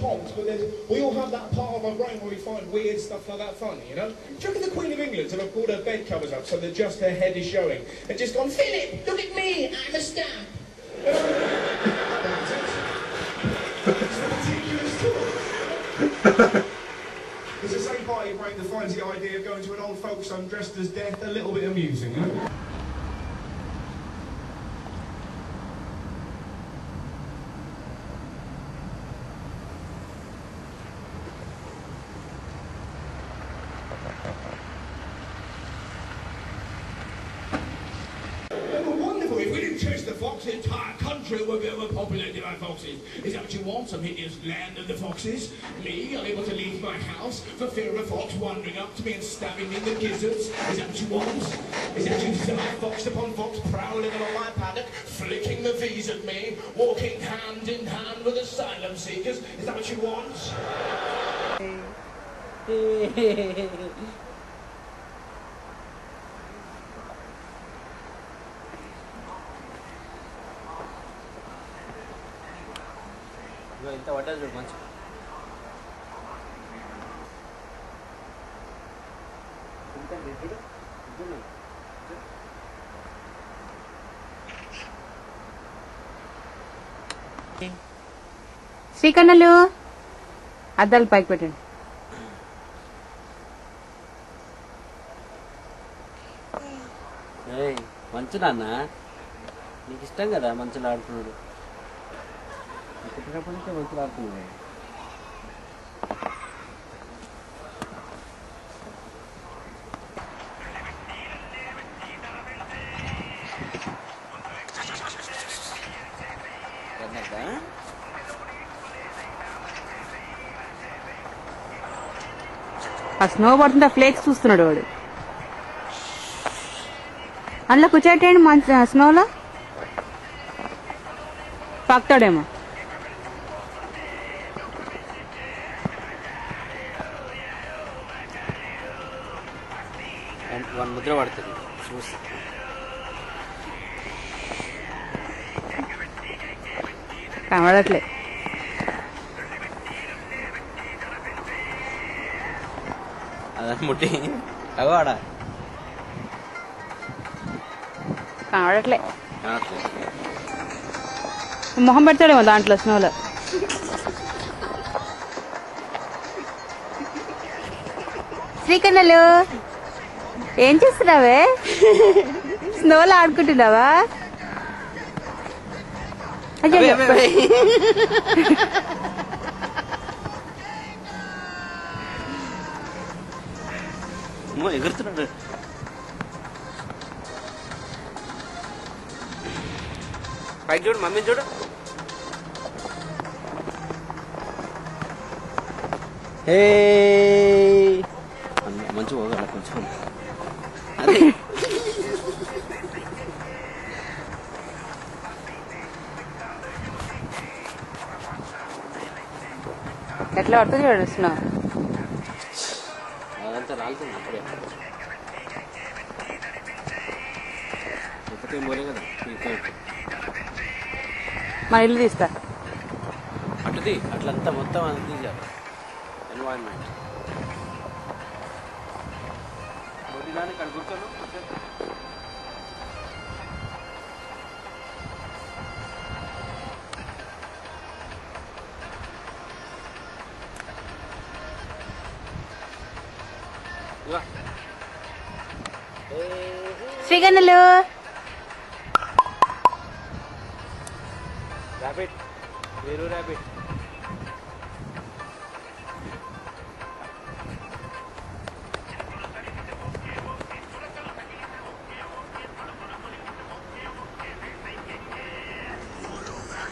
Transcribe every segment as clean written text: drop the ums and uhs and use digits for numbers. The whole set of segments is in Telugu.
Pogs, but we all have that part of our brain where we find weird stuff like that funny, you know? Do you reckon the Queen of England have pulled her bed covers up so that just her head is showing and just gone, Philip, look at me, I'm a stamp. It's the same part of your brain that finds the idea of going to an old folks' home dressed as death a little bit amusing, you know? The entire country will be overpopulated by foxes. Is that what you want? Some hideous land of the foxes? Me, unable to leave my house for fear of a fox wandering up to me and stabbing me in the gizzards? Is that what you want? Is that what you desire? Fox upon fox prowling on my paddock, flicking the V's at me, walking hand in hand with asylum seekers? Is that what you want? ఇంత పడ్డది చూడు మంచి శ్రీకన్నలు అద్దాలు పైకి పెట్టండి. మంచు నాన్న నీకు ఇష్టం కదా మంచులు ఆడుతున్నాడు. పుట్టినప్పటి నుంచే మంచులు ఆడుతున్నాడు. ఆ స్నో పడుతుంటే ఫ్లేక్స్ చూస్తున్నాడు వాడు. అందులో కూర్చోటండి మంచి స్నోలో పాకుతాడేమో. ముద్ర పడుతుంది చూసి కనబడట్లే. అదని ముట్టి అవాడా కనబడట్లే. మొహం పెడతాడేమో దాంట్లో స్నోలో. శ్రీకన్నలు ఏం చేస్తున్నావే? స్నోలో ఆడుకుంటున్నావా? ఎగురుతున్నాడు. పైకి చూడు, మమ్మీ చూడు. మంచి పోగల కొంచెం అదే ఎట్లా పడుతుంది చూడుస్తున్నా. అదంతా రాలుతుంది అప్పుడే. ఎప్పటికేం పోలే కదా మన ఇల్లు తీస్తా. అటుది అట్లంతా మొత్తం అది తీసారు ఎన్వైరన్మెంట్. దాన్ని ఇక్కడ కూర్చోను. శ్రీకన్నలు ర్యాపిడ్ వేరు ర్యాపిడ్.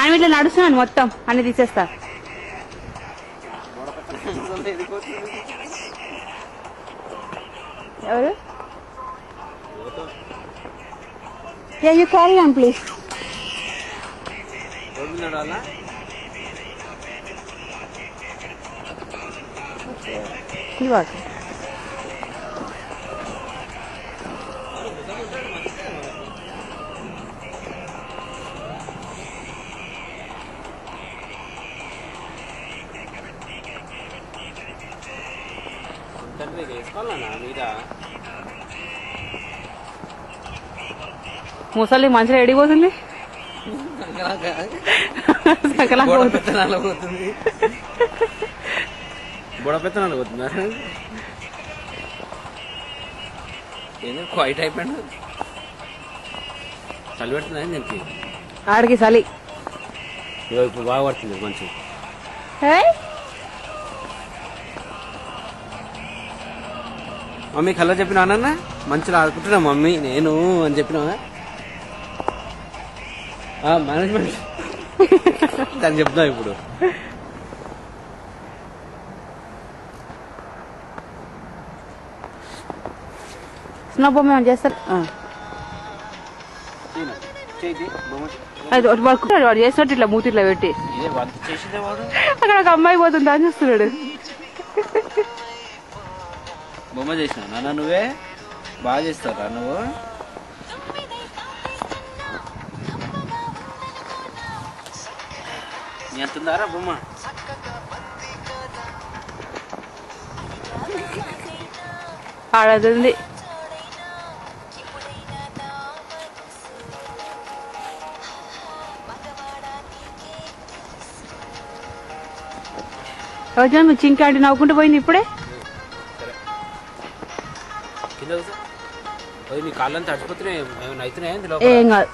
అని ఇట్లా నడుస్తున్నాను మొత్తం అన్ని తీసేస్తా. ఎవరు? Yeah, you carry on, please. You are. ముసలి మంచిగా ఎడిపోతుంది బుడపెత్తనాలు పోతున్నారు ఏదో క్వైట్ అయిపోయాడు చలి పెడుతుంది దీనికి ఆడికి చలి ఇప్పుడు బాగా పడుతుంది మంచి మమ్మీ కల్లా చెప్పినా అన్న మంచిగా ఆడుకుంటున్నా మమ్మీ నేను అని చెప్పినా మేనేజ్మెంట్ దాన్ని చెప్తున్నా ఇప్పుడు చిన్న బొమ్మ ఏమైనా చేస్తారు అది వాడు వాడు చేసినట్టు ఇట్లా మూతి ఇట్లా పెట్టి అక్కడ ఒక అమ్మాయి పోతుంది అని చూస్తున్నాడు బొమ్మ చేసినా నాన్న నువ్వే బాగా చేస్తారా నువ్వు నీ అంతుందారా బొమ్మ ఆడది రోజు నువ్వు చింకాడి నవ్వుకుంటూ పోయింది ఇప్పుడే నీ కాళ్ళంతా తడిచిపోతున్నాయి ఏమైనా అవుతున్నాయా ఏం కాదు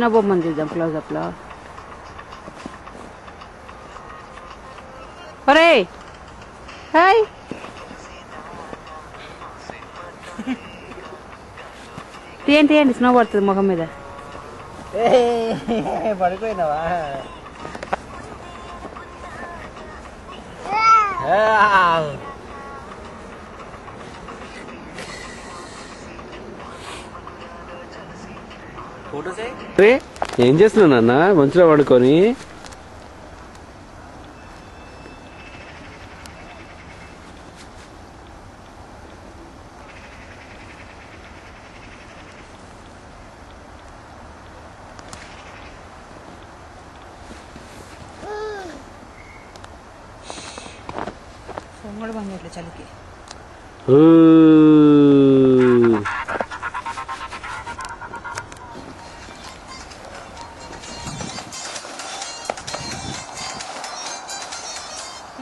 నా బొమ్మను తీద్దాం క్లోజప్ లో ఒరే హాయ్ తీయండి స్నో పడుతుంది ముఖం మీద పడిపోయినావా ఏం చేస్తున్నావు నాన్న మంచిగా పడుకొని చలికి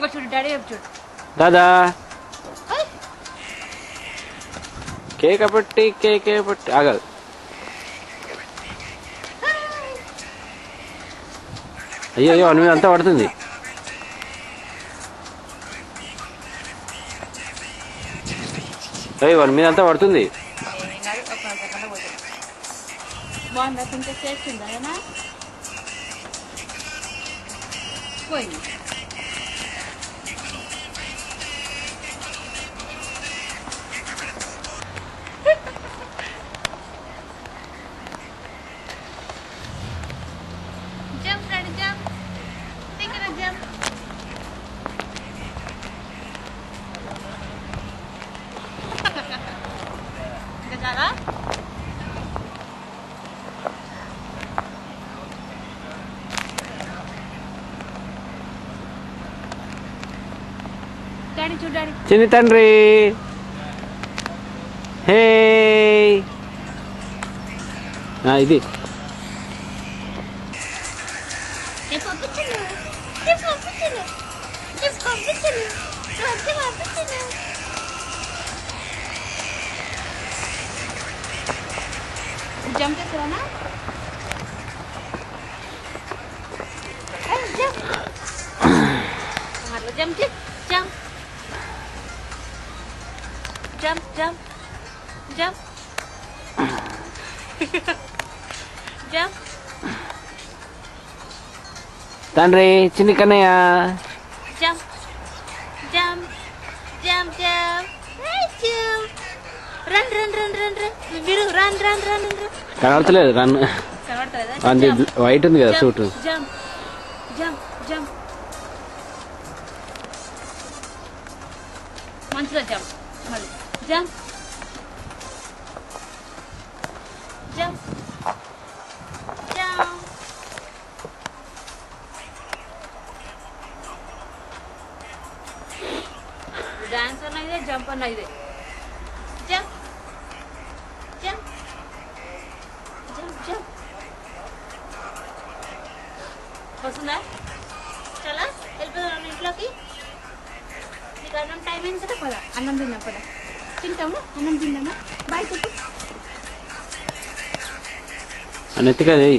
చూడు డాడీ చూడు దాదా కేక్ పట్టి కేక్ పట్టి ఆగదు అయ్యో అని మీద అంతా పడుతుంది వాడి మీద అంతా పడుతుంది బాగుందా కొంచెం చేస్తుందా పోయింది jump ready jump think of jump చాలా డాడీ చూడండి చిన్ని తండ్రి హే ఇది జంప్ చేస్తారా jump jump jump, jump, jump, jump. తండ్రి చిన్ని Kannayya Jump, jump, jump, jump. Thank you. Run, run, run, run, run. Viru, run, run, run, run. కనబడతలేదు రన్ అది వైట్ ఉంది కదా సూట్ జంప్ జంప్ జంప్ మంచిగా జంప్ మళ్ళీ జంప్ జంప్ జంప్ జంప్ అన్న ఇదే జంప్ జంప్ జంప్ జంప్ వస్తుందా చాలా వెళ్ళిపోదాం ఇంట్లోకి నీకు అన్నం టైం అయింది కదా పదా అన్నం తిన్నా పదా తింటాము అన్నం తిందామా బాయ్ చెప్పు అని ఎత్తుకది